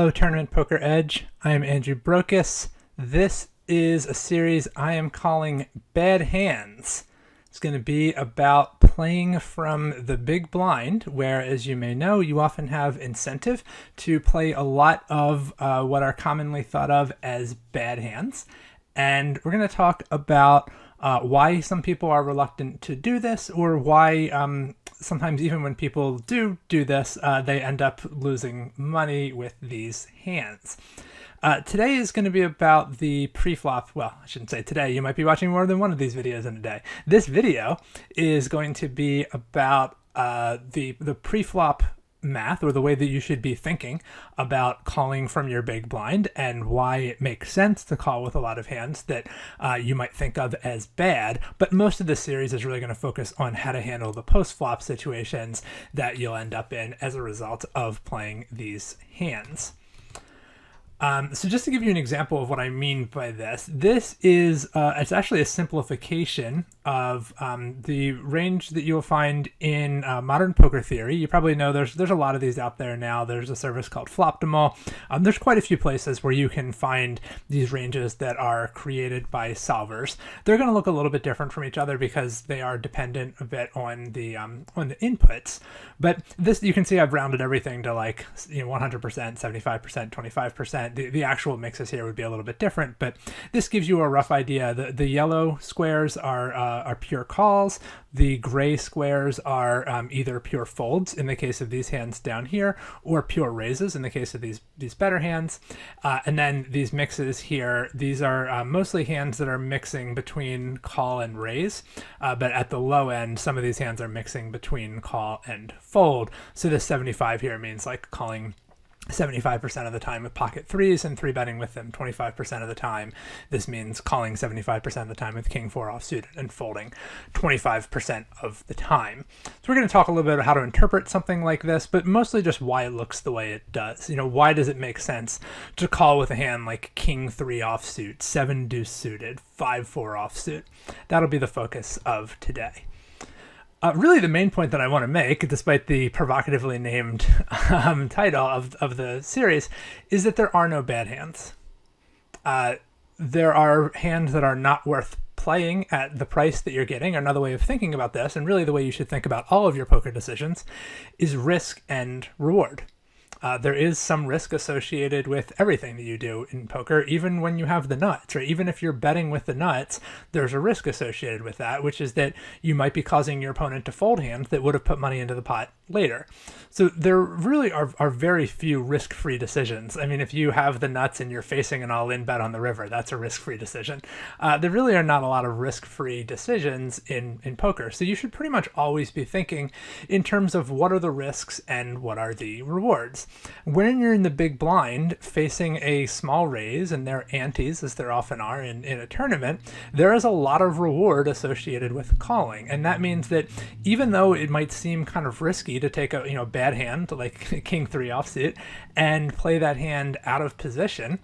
Hello Tournament Poker Edge, I am Andrew Brokos. This is a series I am calling Bad Hands. It's going to be about playing from the big blind, where, as you may know, you often have incentive to play a lot of what are commonly thought of as bad hands. And we're going to talk about why some people are reluctant to do this, or why sometimes even when people do this, they end up losing money with these hands. Today is going to be about the pre-flop. Well, I shouldn't say today. You might be watching more than one of these videos in a day. This video is going to be about the pre-flop math, or the way that you should be thinking about calling from your big blind, and why it makes sense to call with a lot of hands that you might think of as bad. But most of this series is really going to focus on how to handle the post-flop situations that you'll end up in as a result of playing these hands. So just to give you an example of what I mean by this is it's actually a simplification of the range that you'll find in modern poker theory. You probably know there's a lot of these out there now. There's a service called Floptimal. There's quite a few places where you can find these ranges that are created by solvers. They're going to look a little bit different from each other because they are dependent a bit on the inputs. But this, you can see I've rounded everything to 100%, 75%, 25%. The actual mixes here would be a little bit different, but this gives you a rough idea. The yellow squares are pure calls. The gray squares are either pure folds in the case of these hands down here, or pure raises in the case of these better hands. And then these mixes here, these are mostly hands that are mixing between call and raise, but at the low end, some of these hands are mixing between call and fold. So this 75 here means calling 75% of the time with pocket threes and three betting with them 25% of the time. This means calling 75% of the time with king four offsuit and folding 25% of the time. So we're going to talk a little bit about how to interpret something like this, but mostly just why it looks the way it does. Why does it make sense to call with a hand like king three offsuit, seven deuce suited, 5-4 offsuit? That'll be the focus of today. Really, the main point that I want to make, despite the provocatively named title of the series, is that there are no bad hands. There are hands that are not worth playing at the price that you're getting. Another way of thinking about this, and really the way you should think about all of your poker decisions, is risk and reward. There is some risk associated with everything that you do in poker, even when you have the nuts, right? Even if you're betting with the nuts, there's a risk associated with that, which is that you might be causing your opponent to fold hands that would have put money into the pot later. So there really are very few risk-free decisions. I mean, if you have the nuts and you're facing an all-in bet on the river, that's a risk-free decision. There really are not a lot of risk-free decisions in poker. So you should pretty much always be thinking in terms of what are the risks and what are the rewards. When you're in the big blind facing a small raise, and they're antes, as there often are in a tournament, there is a lot of reward associated with calling. And that means that even though it might seem kind of risky to take a bad hand like king three offsuit and play that hand out of position,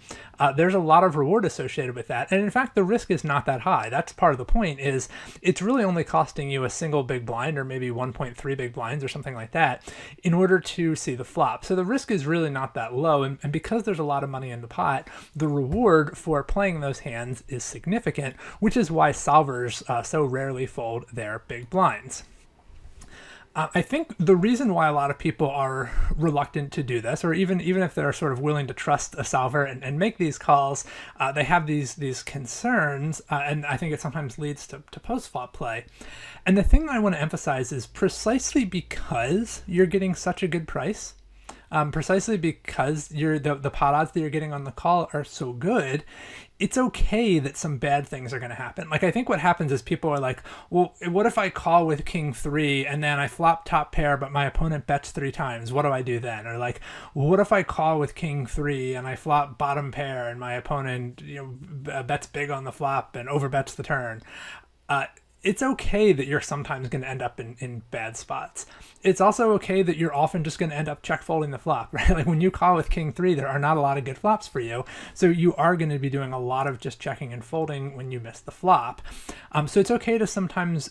there's a lot of reward associated with that. And in fact, the risk is not that high. That's part of the point. Is it's really only costing you a single big blind, or maybe 1.3 big blinds or something like that, in order to see the flop. So the risk is really not that low, and because there's a lot of money in the pot, the reward for playing those hands is significant, which is why solvers so rarely fold their big blinds. I think the reason why a lot of people are reluctant to do this, or even if they're sort of willing to trust a solver and make these calls, they have these concerns, and I think it sometimes leads to post-flop play. And the thing that I want to emphasize is precisely because you're getting such a good price, precisely because the pot odds that you're getting on the call are so good, it's okay that some bad things are going to happen. I think what happens is people are like, well, what if I call with king three and then I flop top pair, but my opponent bets 3 times? What do I do then? Or well, what if I call with king three and I flop bottom pair and my opponent bets big on the flop and overbets the turn? it's okay that you're sometimes going to end up in bad spots. It's also okay that you're often just going to end up check folding the flop, right? Like when you call with king 3, there are not a lot of good flops for you. So you are going to be doing a lot of just checking and folding when you miss the flop. So it's okay to sometimes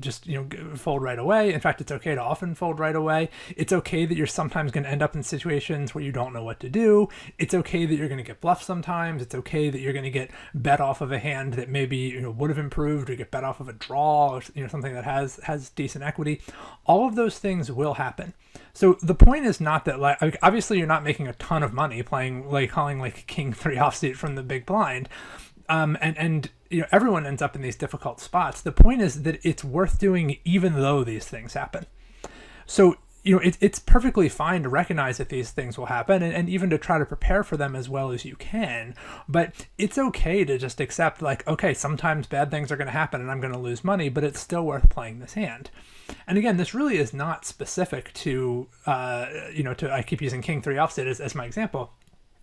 just fold right away. In fact, it's okay to often fold right away. It's okay that you're sometimes going to end up in situations where you don't know what to do. It's okay that you're going to get bluffed sometimes. It's okay that you're going to get bet off of a hand that maybe would have improved, or get bet off of a draw, or something that has decent equity. All of those things will happen. So the point is not that, like, obviously you're not making a ton of money playing, like, calling like king 3 offsuit from the big blind, and everyone ends up in these difficult spots. The point is that it's worth doing even though these things happen. So it's perfectly fine to recognize that these things will happen, and even to try to prepare for them as well as you can. But it's okay to just accept, like, okay, sometimes bad things are going to happen and I'm going to lose money, but it's still worth playing this hand. And again, this really is not specific to, I keep using king 3 offsuit as my example.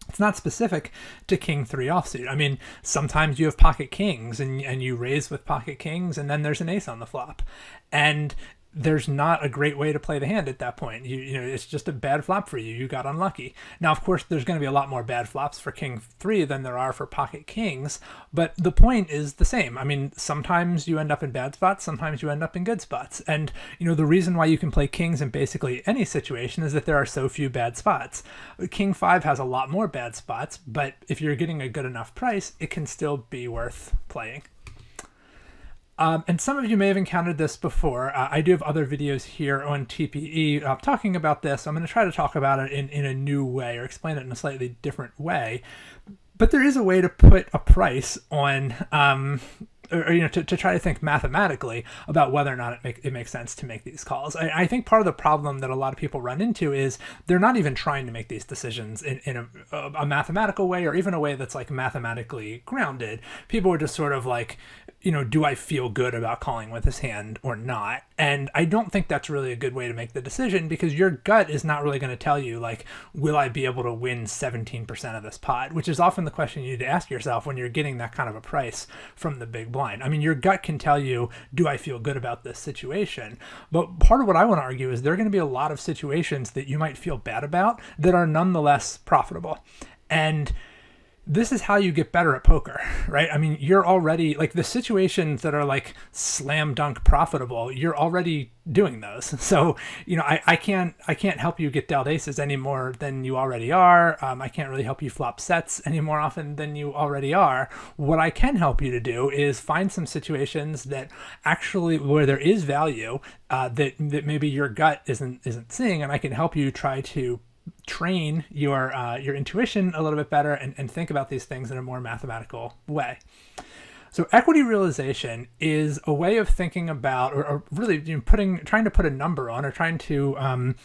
It's not specific to king 3 offsuit. I mean, sometimes you have pocket kings and you raise with pocket kings, and then there's an ace on the flop. And there's not a great way to play the hand at that point. It's just a bad flop for you. You got unlucky. Now, of course, there's going to be a lot more bad flops for king 3 than there are for pocket kings, but the point is the same. I mean, sometimes you end up in bad spots, sometimes you end up in good spots. And, the reason why you can play kings in basically any situation is that there are so few bad spots. King 5 has a lot more bad spots, but if you're getting a good enough price, it can still be worth playing. And some of you may have encountered this before. I do have other videos here on TPE talking about this. I'm going to try to talk about it in a new way, or explain it in a slightly different way. But there is a way to put a price on, to try to think mathematically about whether or not it makes sense to make these calls. I think part of the problem that a lot of people run into is they're not even trying to make these decisions in a mathematical way, or even a way that's like mathematically grounded. People are just sort of like, do I feel good about calling with this hand or not? And I don't think that's really a good way to make the decision, because your gut is not really going to tell you, like, will I be able to win 17% of this pot, which is often the question you need to ask yourself when you're getting that kind of a price from the big blind. I mean, your gut can tell you, do I feel good about this situation? But part of what I want to argue is there are going to be a lot of situations that you might feel bad about that are nonetheless profitable. And this is how you get better at poker, right? I mean, you're already, like, the situations that are like slam dunk profitable, you're already doing those. So, I can't help you get dealt aces any more than you already are. I can't really help you flop sets any more often than you already are. What I can help you to do is find some situations that actually, where there is value, that maybe your gut isn't seeing, and I can help you try to train your intuition a little bit better and think about these things in a more mathematical way. So equity realization is a way of thinking about, or really trying to put a number on, or trying to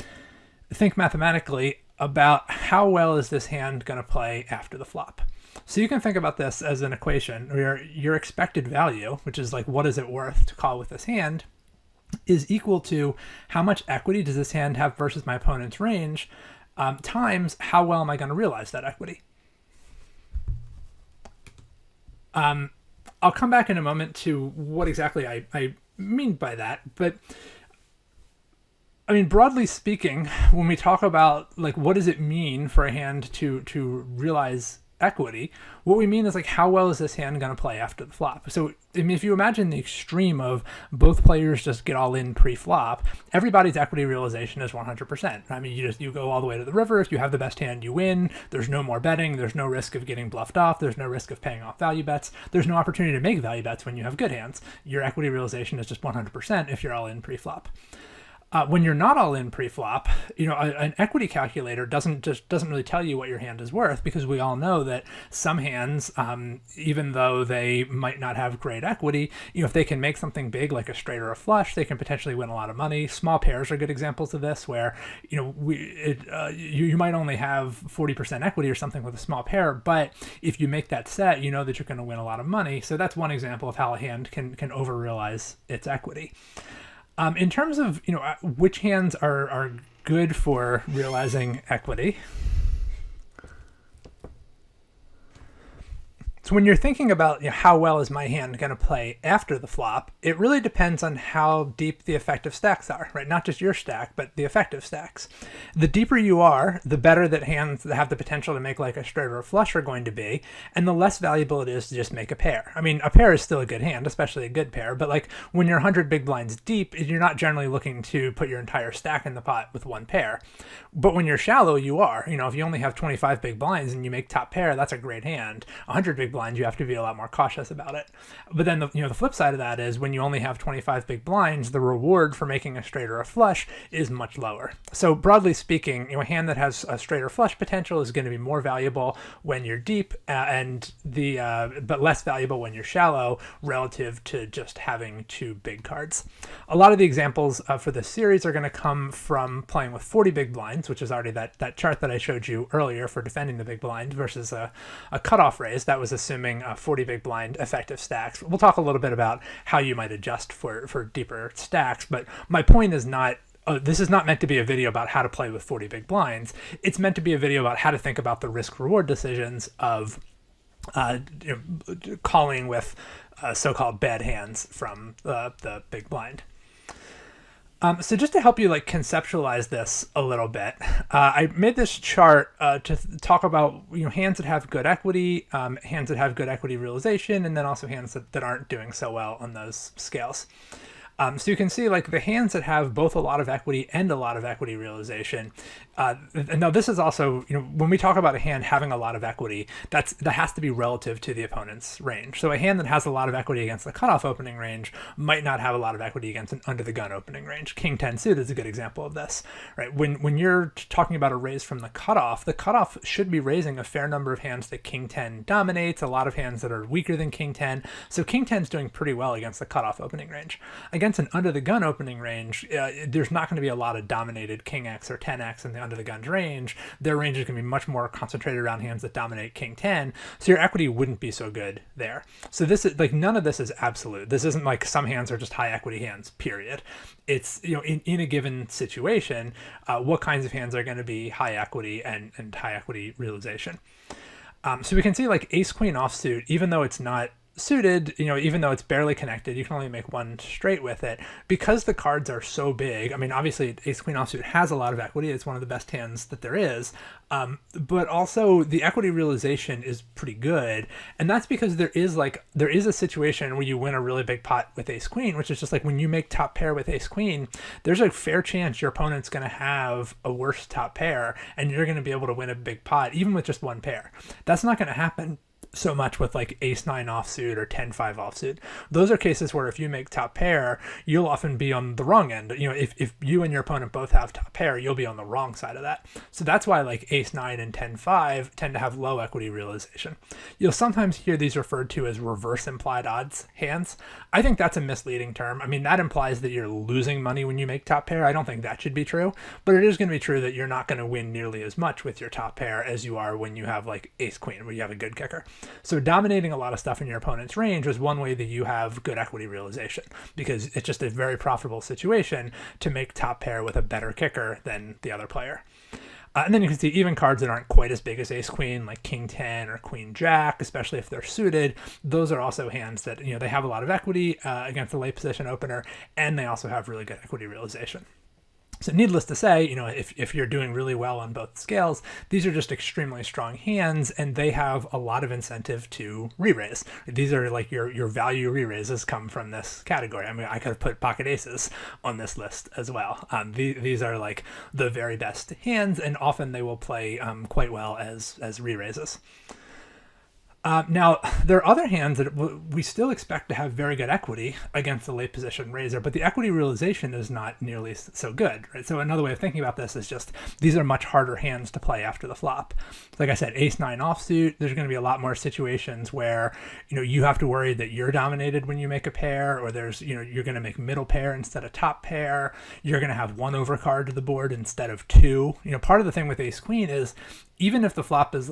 think mathematically about how well is this hand going to play after the flop. So you can think about this as an equation where your expected value, which is like what is it worth to call with this hand, is equal to how much equity does this hand have versus my opponent's range, times how well am I going to realize that equity. I'll come back in a moment to what exactly I mean by that, but I mean, broadly speaking, when we talk about, like, what does it mean for a hand to realize equity, what we mean is, like, how well is this hand going to play after the flop? So, I mean, if you imagine the extreme of both players just get all in pre-flop, everybody's equity realization is 100%. I mean, you go all the way to the river. If you have the best hand, you win. There's no more betting. There's no risk of getting bluffed off. There's no risk of paying off value bets. There's no opportunity to make value bets when you have good hands. Your equity realization is just 100% if you're all in pre-flop. When you're not all in pre-flop, an equity calculator doesn't really tell you what your hand is worth, because we all know that some hands, even though they might not have great equity, if they can make something big like a straight or a flush, they can potentially win a lot of money. Small pairs are good examples of this, where you might only have 40% equity or something with a small pair, but if you make that set, you know that you're going to win a lot of money. So that's one example of how a hand can over-realize its equity. In terms of which hands are good for realizing equity, So when you're thinking about how well is my hand going to play after the flop, it really depends on how deep the effective stacks are, right? Not just your stack, but the effective stacks. The deeper you are, the better that hands that have the potential to make like a straight or a flush are going to be, and the less valuable it is to just make a pair. I mean, a pair is still a good hand, especially a good pair, but like when you're 100 big blinds deep, you're not generally looking to put your entire stack in the pot with one pair. But when you're shallow, you are. If you only have 25 big blinds and you make top pair, that's a great hand. 100 big blinds, you have to be a lot more cautious about it. But then the flip side of that is when you only have 25 big blinds, the reward for making a straight or a flush is much lower. So broadly speaking, a hand that has a straight or flush potential is going to be more valuable when you're deep, but less valuable when you're shallow relative to just having two big cards. A lot of the examples for this series are going to come from playing with 40 big blinds, which is already that chart that I showed you earlier for defending the big blind versus a cutoff raise. That was assuming 40 big blind effective stacks. We'll talk a little bit about how you might adjust for deeper stacks, but my point is not this is not meant to be a video about how to play with 40 big blinds. It's meant to be a video about how to think about the risk-reward decisions of calling with so-called bad hands from the big blind. So just to help you conceptualize this a little bit, I made this chart to talk about hands that have good equity, hands that have good equity realization, and then also hands that aren't doing so well on those scales. So you can see the hands that have both a lot of equity and a lot of equity realization. Now this is also, when we talk about a hand having a lot of equity, that has to be relative to the opponent's range. So a hand that has a lot of equity against the cutoff opening range might not have a lot of equity against an under the gun opening range. King 10 suit is a good example of this, right? When you're talking about a raise from the cutoff should be raising a fair number of hands that King 10 dominates, a lot of hands that are weaker than King 10. So King 10 is doing pretty well against the cutoff opening range. Against an under the gun opening range, there's not going to be a lot of dominated King X or 10X in the under the gun's range. Their range is going to be much more concentrated around hands that dominate King 10, so your equity wouldn't be so good there. So this is none of this is absolute. This isn't like some hands are just high equity hands, period. It's in a given situation, what kinds of hands are going to be high equity and high equity realization. So we can see ace queen offsuit, even though it's not suited, even though it's barely connected, you can only make one straight with it because the cards are so big. I mean, obviously ace queen offsuit has a lot of equity. It's one of the best hands that there is, but also the equity realization is pretty good, and that's because there is a situation where you win a really big pot with ace queen, which is just when you make top pair with ace queen, there's a fair chance your opponent's going to have a worse top pair and you're going to be able to win a big pot even with just one pair. That's not going to happen so much with ace 9 offsuit or 10-5 offsuit. Those are cases where if you make top pair, you'll often be on the wrong end. If you and your opponent both have top pair, you'll be on the wrong side of that. So that's why ace 9 and 10-5 tend to have low equity realization. You'll sometimes hear these referred to as reverse implied odds hands. I think that's a misleading term. I mean, that implies that you're losing money when you make top pair. I don't think that should be true, but it is going to be true that you're not going to win nearly as much with your top pair as you are when you have ace queen, where you have a good kicker. So dominating a lot of stuff in your opponent's range is one way that you have good equity realization, because it's just a very profitable situation to make top pair with a better kicker than the other player. And then you can see even cards that aren't quite as big as ace queen, like king 10 or queen jack, especially if they're suited. Those are also hands that they have a lot of equity against the late position opener, and they also have really good equity realization. So needless to say, if you're doing really well on both scales, these are just extremely strong hands, and they have a lot of incentive to re-raise. These are your value re-raises come from this category. I mean, I could have put pocket aces on this list as well. These are the very best hands, and often they will play quite well as re-raises. Now, there are other hands that we still expect to have very good equity against the late position raiser, but the equity realization is not nearly so good, right? So another way of thinking about this is just these are much harder hands to play after the flop. Like I said, ace 9 offsuit, there's going to be a lot more situations where you have to worry that you're dominated when you make a pair, or there's you're going to make middle pair instead of top pair. You're going to have one overcard to the board instead of two. Part of the thing with ace queen is even if the flop is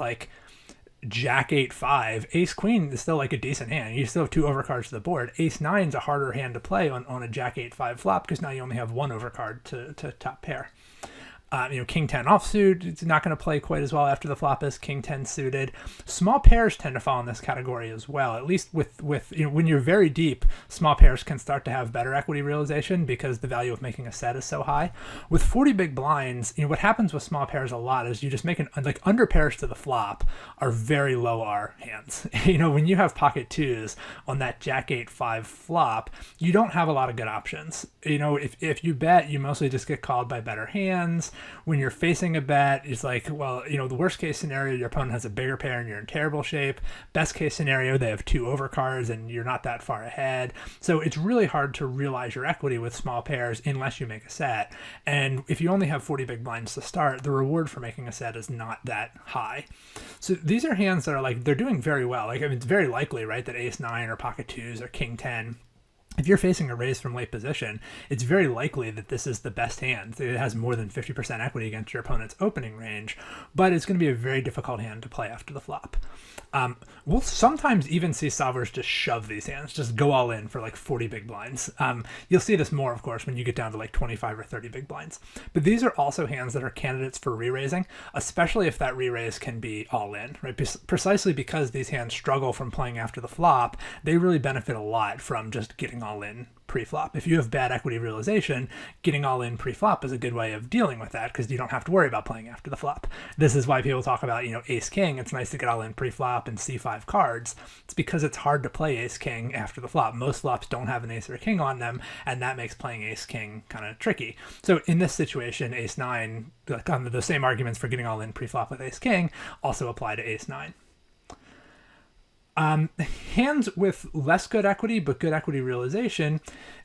Jack 8-5, ace queen is still a decent hand. You still have two overcards to the board. Ace 9 is a harder hand to play on a Jack 8-5 flop because now you only have one overcard to top pair. King 10 offsuit, it's not going to play quite as well after the flop as King 10 suited. Small pairs tend to fall in this category as well. At least with when you're very deep, small pairs can start to have better equity realization because the value of making a set is so high. With 40 big blinds, what happens with small pairs a lot is you just make like under pairs to the flop are very low R hands. When you have pocket twos on that Jack 8-5 flop, you don't have a lot of good options. If you bet, you mostly just get called by better hands. When you're facing a bet, it's like, well, the worst case scenario, your opponent has a bigger pair and you're in terrible shape. Best case scenario, they have 2 overcards and you're not that far ahead. So it's really hard to realize your equity with small pairs unless you make a set. And if you only have 40 big blinds to start, the reward for making a set is not that high. So these are hands that are they're doing very well. It's very likely, right, that ace 9 or pocket twos or king 10, if you're facing a raise from late position, it's very likely that this is the best hand. It has more than 50% equity against your opponent's opening range, but it's going to be a very difficult hand to play after the flop. We'll sometimes even see solvers just shove these hands, just go all in for 40 big blinds. You'll see this more, of course, when you get down to 25 or 30 big blinds. But these are also hands that are candidates for re-raising, especially if that re-raise can be all in, right? Precisely because these hands struggle from playing after the flop, they really benefit a lot from just getting all in pre-flop. If you have bad equity realization, getting all in pre-flop is a good way of dealing with that because you don't have to worry about playing after the flop. This is why people talk about, ace king. It's nice to get all in pre-flop and c5 cards. It's because it's hard to play ace king after the flop. Most flops don't have an ace or a king on them, and that makes playing ace king kind of tricky. So in this situation, ace 9, the same arguments for getting all in pre-flop with ace king also apply to ace 9. Hands with less good equity but good equity realization,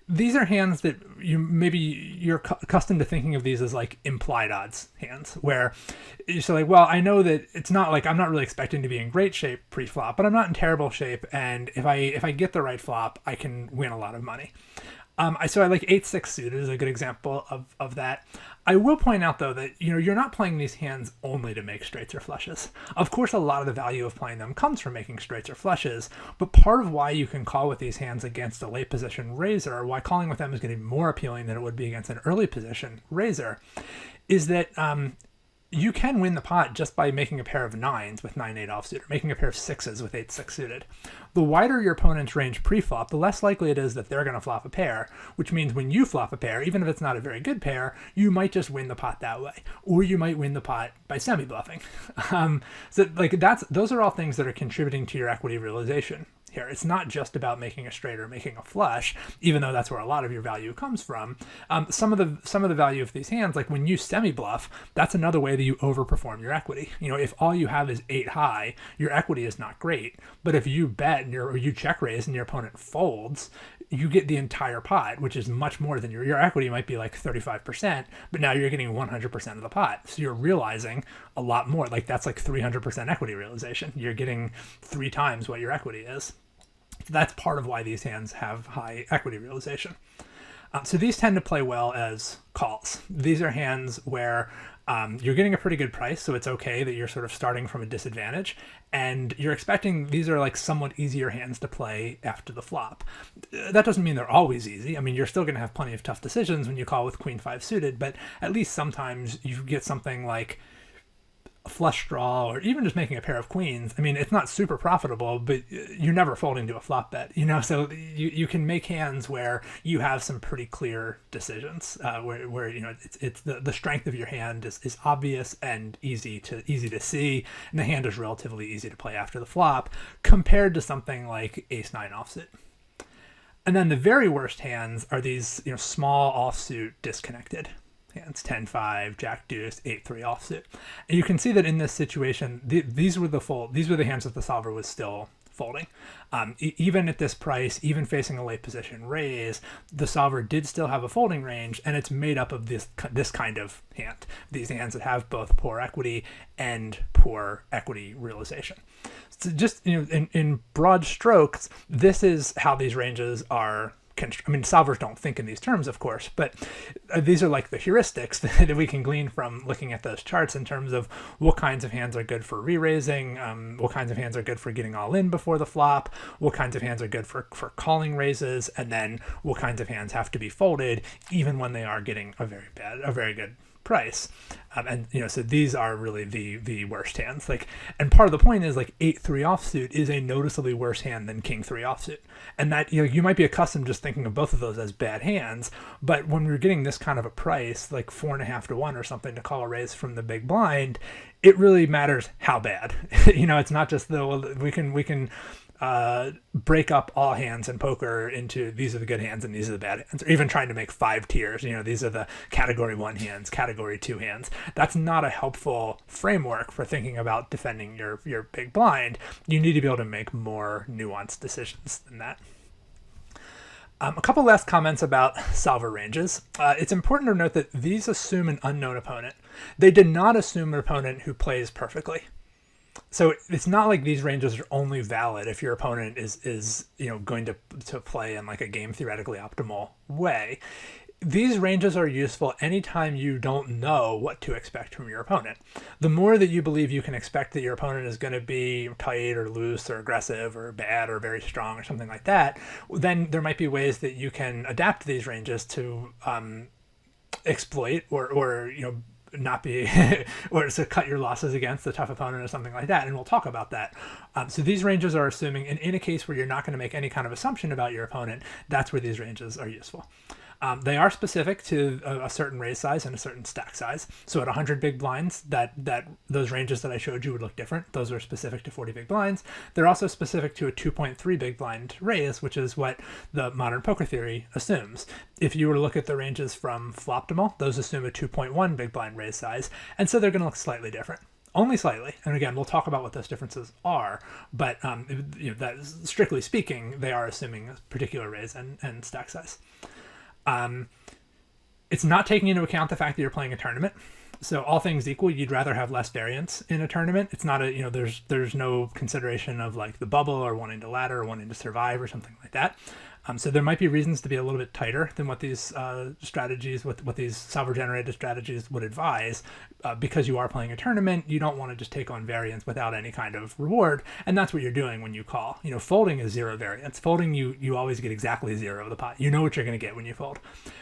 these are hands that you're accustomed to thinking of these as implied odds hands, where you're so well, I know that it's not I'm not really expecting to be in great shape pre-flop, but I'm not in terrible shape, and if I get the right flop, I can win a lot of money. So I like 8-6 suited is a good example of that. I will point out, though, that you're not playing these hands only to make straights or flushes. Of course, a lot of the value of playing them comes from making straights or flushes, but part of why you can call with these hands against a late position raiser, or why calling with them is going to be more appealing than it would be against an early position raiser, is that you can win the pot just by making a pair of 9s with 9-8 offsuit, or making a pair of 6s with 8-6 suited. The wider your opponent's range pre-flop, the less likely it is that they're going to flop a pair, which means when you flop a pair, even if it's not a very good pair, you might just win the pot that way, or you might win the pot by semi-bluffing. Those are all things that are contributing to your equity realization here. It's not just about making a straight or making a flush, even though that's where a lot of your value comes from. Some of the value of these hands, like when you semi-bluff, that's another way that you overperform your equity. If all you have is 8 high, your equity is not great. But if you bet or you check raise and your opponent folds, you get the entire pot, which is much more than your equity might be 35%, but now you're getting 100% of the pot. So you're realizing a lot more. That's 300% equity realization. You're getting 3 times what your equity is. That's part of why these hands have high equity realization. So these tend to play well as calls. These are hands where you're getting a pretty good price, so it's okay that you're sort of starting from a disadvantage, and you're expecting these are somewhat easier hands to play after the flop. That doesn't mean they're always easy. I mean, you're still going to have plenty of tough decisions when you call with queen 5 suited, but at least sometimes you get something like a flush draw, or even just making a pair of queens. I mean, it's not super profitable, but you're never folding to a flop bet, so you can make hands where you have some pretty clear decisions, where it's the strength of your hand is obvious and easy to see, and the hand is relatively easy to play after the flop compared to something like ace 9 offsuit. And then the very worst hands are these small offsuit disconnected hands, 10-5, jack deuce, 8-3 offsuit. And you can see that in this situation, these were the hands that the solver was still folding. Even at this price, even facing a late position raise, the solver did still have a folding range, and it's made up of this kind of hand. These hands that have both poor equity and poor equity realization. So just in broad strokes, this is how these ranges are. I mean, solvers don't think in these terms, of course, but these are the heuristics that we can glean from looking at those charts in terms of what kinds of hands are good for re-raising, what kinds of hands are good for getting all in before the flop, what kinds of hands are good for calling raises, and then what kinds of hands have to be folded even when they are getting a very good price. And so these are really the worst hands. And part of the point is 8-3 offsuit is a noticeably worse hand than king-3 offsuit. And that, you might be accustomed just thinking of both of those as bad hands, but when we're getting this kind of a price, like 4.5 to 1 or something to call a raise from the big blind, it really matters how bad. It's not just we can break up all hands in poker into these are the good hands and these are the bad hands, or even trying to make 5 tiers. These are the category 1 hands, category 2 hands. That's not a helpful framework for thinking about defending your big blind. You need to be able to make more nuanced decisions than that. A couple last comments about solver ranges. It's important to note that these assume an unknown opponent. They did not assume an opponent who plays perfectly. So it's not like these ranges are only valid if your opponent is going to play in like a game theoretically optimal way. These ranges are useful anytime you don't know what to expect from your opponent. The more that you believe you can expect that your opponent is going to be tight or loose or aggressive or bad or very strong or something like that, then there might be ways that you can adapt these ranges to exploit or not be or to cut your losses against a tough opponent or something like that, and we'll talk about that. So these ranges are assuming, and in a case where you're not going to make any kind of assumption about your opponent, that's where these ranges are useful. They are specific to a certain raise size and a certain stack size. So at 100 big blinds, those ranges that I showed you would look different. Those are specific to 40 big blinds. They're also specific to a 2.3 big blind raise, which is what the modern poker theory assumes. If you were to look at the ranges from Floptimal, those assume a 2.1 big blind raise size, and so they're going to look slightly different. Only slightly, and again, we'll talk about what those differences are, but that strictly speaking, they are assuming a particular raise and stack size. It's not taking into account the fact that you're playing a tournament. So all things equal, you'd rather have less variance in a tournament. It's not there's no consideration of like the bubble or wanting to ladder or wanting to survive or something like that. So there might be reasons to be a little bit tighter than what these strategies, what these solver-generated strategies would advise. Because you are playing a tournament, you don't want to just take on variance without any kind of reward, and that's what you're doing when you call. Folding is 0 variance. Folding, you always get exactly 0 of the pot. You know what you're going to get when you fold.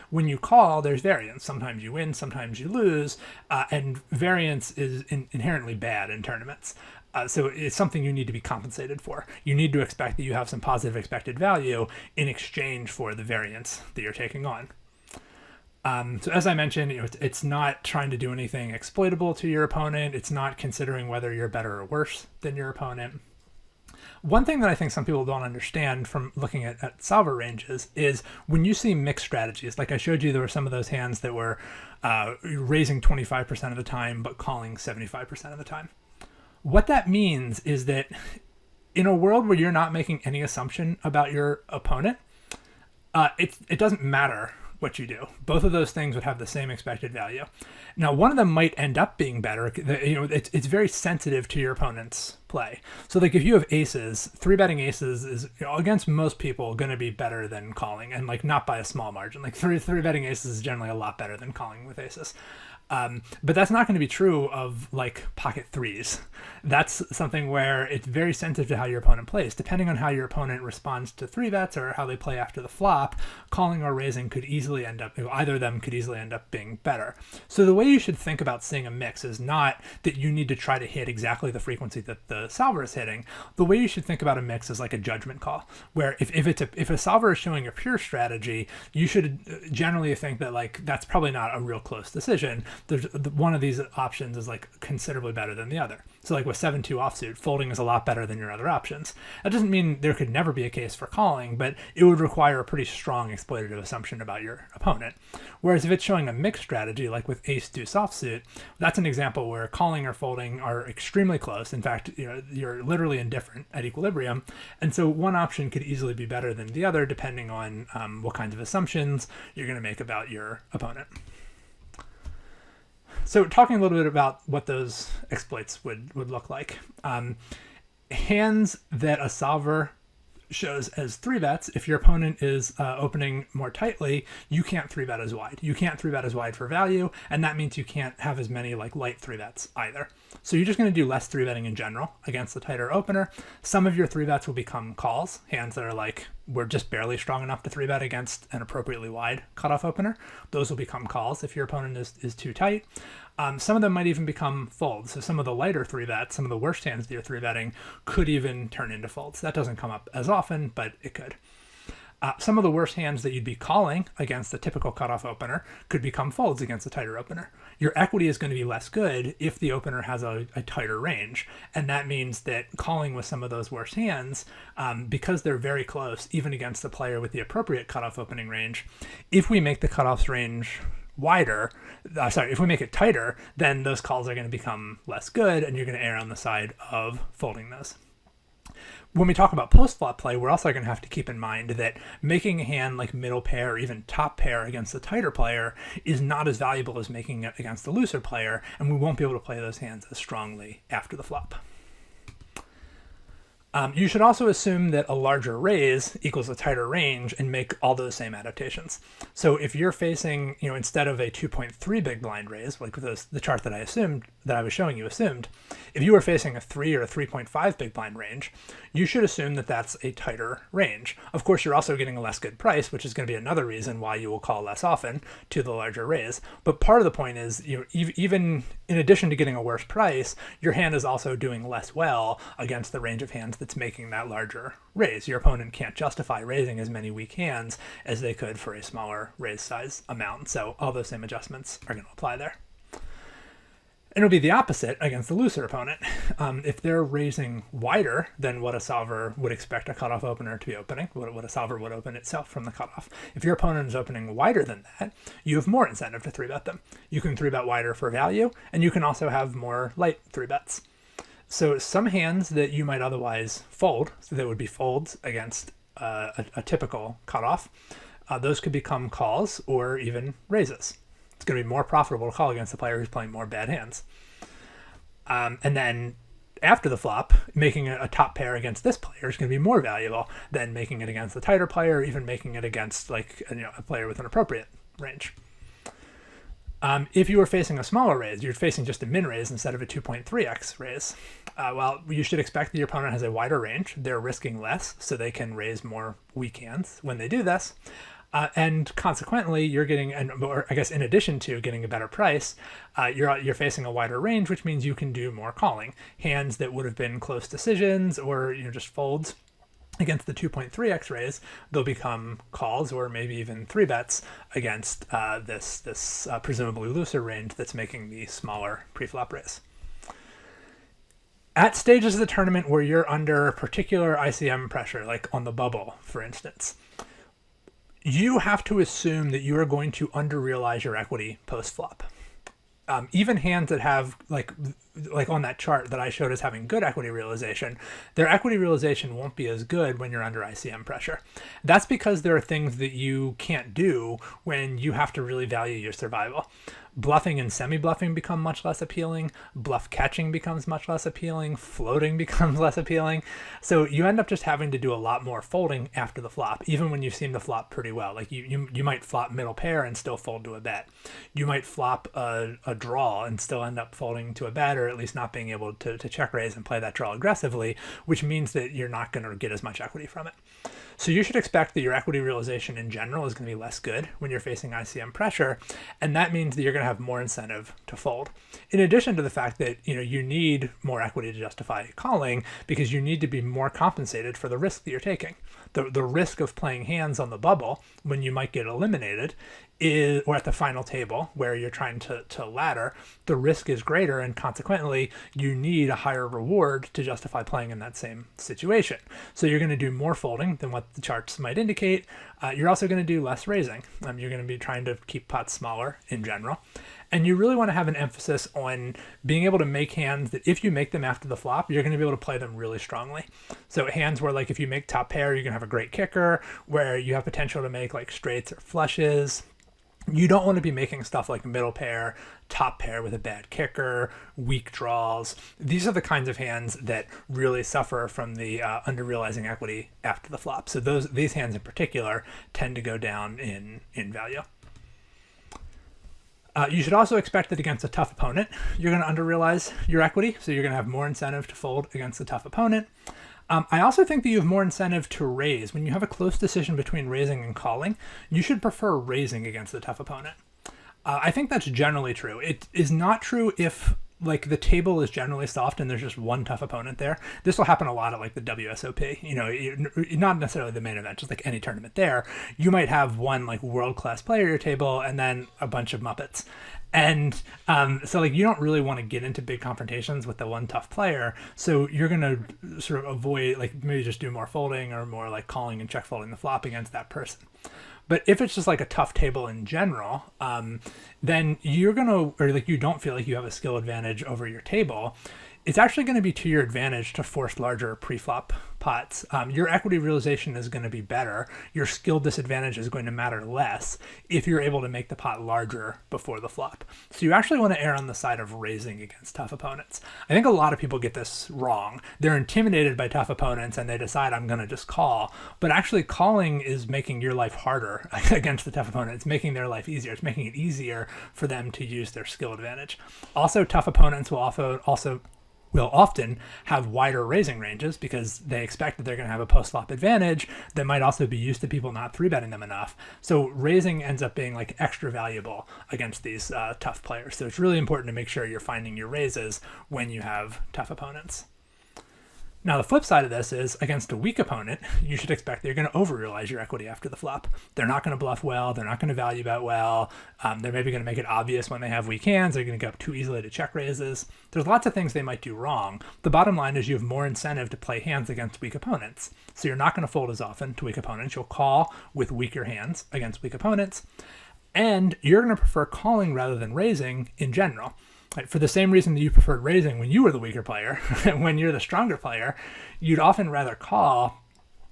When you call, there's variance. Sometimes you win, sometimes you lose, and variance is inherently bad in tournaments. So it's something you need to be compensated for. You need to expect that you have some positive expected value in exchange for the variance that you're taking on. So as I mentioned, it's not trying to do anything exploitable to your opponent. It's not considering whether you're better or worse than your opponent. One thing that I think some people don't understand from looking at solver ranges is when you see mixed strategies, like I showed you, there were some of those hands that were raising 25% of the time but calling 75% of the time. What that means is that in a world where you're not making any assumption about your opponent, it doesn't matter what you do. Both of those things would have the same expected value. Now, one of them might end up being better. It's very sensitive to your opponent's play. So like if you have aces, 3-betting aces is against most people going to be better than calling, and like not by a small margin. Like 3-betting aces is generally a lot better than calling with aces. But that's not going to be true of like pocket threes. That's something where it's very sensitive to how your opponent plays. Depending on how your opponent responds to 3-bets or how they play after the flop, calling or raising could easily end up, either of them could easily end up being better. So the way you should think about seeing a mix is not that you need to try to hit exactly the frequency that the solver is hitting. The way you should think about a mix is like a judgment call, where if a solver is showing a pure strategy, you should generally think that like that's probably not a real close decision. There's one of these options is like considerably better than the other. So like with 7-2 offsuit, folding is a lot better than your other options. That doesn't mean there could never be a case for calling, but it would require a pretty strong exploitative assumption about your opponent. Whereas if it's showing a mixed strategy, like with ace-deuce offsuit, that's an example where calling or folding are extremely close. In fact, you're literally indifferent at equilibrium. And so one option could easily be better than the other depending on what kinds of assumptions you're going to make about your opponent. So talking a little bit about what those exploits would look like. Hands that a solver shows as 3-bets, if your opponent is opening more tightly, you can't 3-bet as wide. You can't 3-bet as wide for value, and that means you can't have as many like light 3-bets either. So you're just going to do less 3-betting in general against the tighter opener. Some of your 3-bets will become calls, hands that are like were just barely strong enough to 3-bet against an appropriately wide cutoff opener. Those will become calls if your opponent is too tight. Some of them might even become folds. So some of the lighter 3-bets, some of the worst hands that you're 3-betting could even turn into folds. That doesn't come up as often, but it could. Some of the worst hands that you'd be calling against a typical cutoff opener could become folds against a tighter opener. Your equity is going to be less good if the opener has a tighter range. And that means that calling with some of those worst hands, because they're very close, even against the player with the appropriate cutoff opening range, if we make the cutoffs range wider, if we make it tighter, then those calls are going to become less good and you're going to err on the side of folding those. When we talk about post-flop play, we're also going to have to keep in mind that making a hand like middle pair or even top pair against the tighter player is not as valuable as making it against the looser player, and we won't be able to play those hands as strongly after the flop. You should also assume that a larger raise equals a tighter range and make all those same adaptations. So if you're facing, instead of a 2.3 big blind raise, like the chart that I was showing you assumed, if you were facing a 3 or a 3.5 big blind range, you should assume that that's a tighter range. Of course, you're also getting a less good price, which is going to be another reason why you will call less often to the larger raise. But part of the point is, even in addition to getting a worse price, your hand is also doing less well against the range of hands that's making that larger raise. Your opponent can't justify raising as many weak hands as they could for a smaller raise size amount. So all those same adjustments are going to apply there. And it'll be the opposite against the looser opponent. If they're raising wider than what a solver would expect a cutoff opener to be opening, what a solver would open itself from the cutoff. If your opponent is opening wider than that, you have more incentive to 3-bet them. You can 3-bet wider for value, and you can also have more light 3-bets. So some hands that you might otherwise fold, so that would be folds against a typical cutoff, those could become calls or even raises. It's going to be more profitable to call against the player who's playing more bad hands. And then after the flop, making a top pair against this player is going to be more valuable than making it against the tighter player, or even making it against a player with an appropriate range. If you were facing a smaller raise, you're facing just a min raise instead of a 2.3x raise. Well, you should expect that your opponent has a wider range. They're risking less, so they can raise more weak hands when they do this. And consequently, you're getting, or I guess in addition to getting a better price, you're facing a wider range, which means you can do more calling. Hands that would have been close decisions or just folds against the 2.3x raise, they'll become calls or maybe even 3-bets against this presumably looser range that's making the smaller pre-flop raise. At stages of the tournament where you're under particular ICM pressure, like on the bubble, for instance, you have to assume that you are going to under-realize your equity post-flop. Even hands that have, like on that chart that I showed as having good equity realization, their equity realization won't be as good when you're under ICM pressure. That's because there are things that you can't do when you have to really value your survival. Bluffing and semi-bluffing become much less appealing. Bluff catching becomes much less appealing. Floating becomes less appealing. So you end up just having to do a lot more folding after the flop, even when you've seen the flop pretty well. Like you might flop middle pair and still fold to a bet. You might flop a draw and still end up folding to a bet, or at least not being able to check raise and play that draw aggressively, which means that you're not going to get as much equity from it. So you should expect that your equity realization in general is going to be less good when you're facing ICM pressure, and that means that you're going to have more incentive to fold. In addition to the fact that you need more equity to justify calling, because you need to be more compensated for the risk that you're taking. The risk of playing hands on the bubble when you might get eliminated or at the final table where you're trying to ladder, the risk is greater, and consequently you need a higher reward to justify playing in that same situation. So you're going to do more folding than what the charts might indicate. You're also going to do less raising. You're going to be trying to keep pots smaller in general. And you really want to have an emphasis on being able to make hands that if you make them after the flop, you're going to be able to play them really strongly. So hands where, like, if you make top pair, you're going to have a great kicker, where you have potential to make like straights or flushes. You don't want to be making stuff like middle pair, top pair with a bad kicker, weak draws. These are the kinds of hands that really suffer from the under-realizing equity after the flop. So these hands in particular tend to go down in value. You should also expect that against a tough opponent, you're going to under-realize your equity, so you're going to have more incentive to fold against a tough opponent. I also think that you have more incentive to raise. When you have a close decision between raising and calling, you should prefer raising against the tough opponent. I think that's generally true. It is not true if like the table is generally soft and there's just one tough opponent there. This will happen a lot at like the WSOP, not necessarily the main event, just like any tournament there. You might have one like world-class player at your table and then a bunch of Muppets. And so like you don't really want to get into big confrontations with the one tough player. So you're going to sort of avoid, like maybe just do more folding or more like calling and check folding the flop against that person. But if it's just like a tough table in general, then you're going to, or like you don't feel like you have a skill advantage over your table, it's actually going to be to your advantage to force larger pre-flop pots. Your equity realization is going to be better. Your skill disadvantage is going to matter less if you're able to make the pot larger before the flop. So you actually want to err on the side of raising against tough opponents. I think a lot of people get this wrong. They're intimidated by tough opponents and they decide I'm going to just call. But actually calling is making your life harder against the tough opponent. It's making their life easier. It's making it easier for them to use their skill advantage. Also, tough opponents will often have wider raising ranges because they expect that they're going to have a post-flop advantage that might also be used to people not 3-betting them enough. So raising ends up being like extra valuable against these tough players. So it's really important to make sure you're finding your raises when you have tough opponents. Now, the flip side of this is against a weak opponent, you should expect that you're going to over-realize your equity after the flop. They're not going to bluff well. They're not going to value bet well. They're maybe going to make it obvious when they have weak hands. They're going to go up too easily to check raises. There's lots of things they might do wrong. The bottom line is you have more incentive to play hands against weak opponents. So you're not going to fold as often to weak opponents. You'll call with weaker hands against weak opponents. And you're going to prefer calling rather than raising in general. Right, for the same reason that you preferred raising when you were the weaker player, when you're the stronger player, you'd often rather call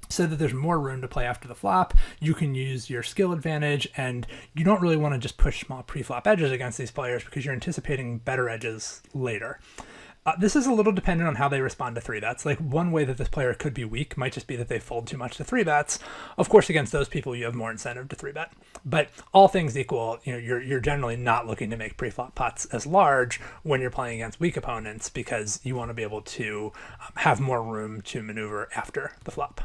so that there's more room to play after the flop. You can use your skill advantage, and you don't really want to just push small pre-flop edges against these players because you're anticipating better edges later. This is a little dependent on how they respond to 3-bets. Like one way that this player could be weak might just be that they fold too much to 3-bets. Of course, against those people, you have more incentive to 3-bet. But all things equal, you're generally not looking to make pre-flop pots as large when you're playing against weak opponents because you want to be able to have more room to maneuver after the flop.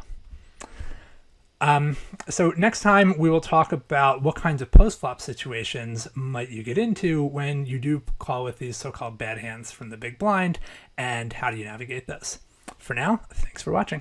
So next time we will talk about what kinds of post-flop situations might you get into when you do call with these so-called bad hands from the big blind, and how do you navigate those. For now, thanks for watching.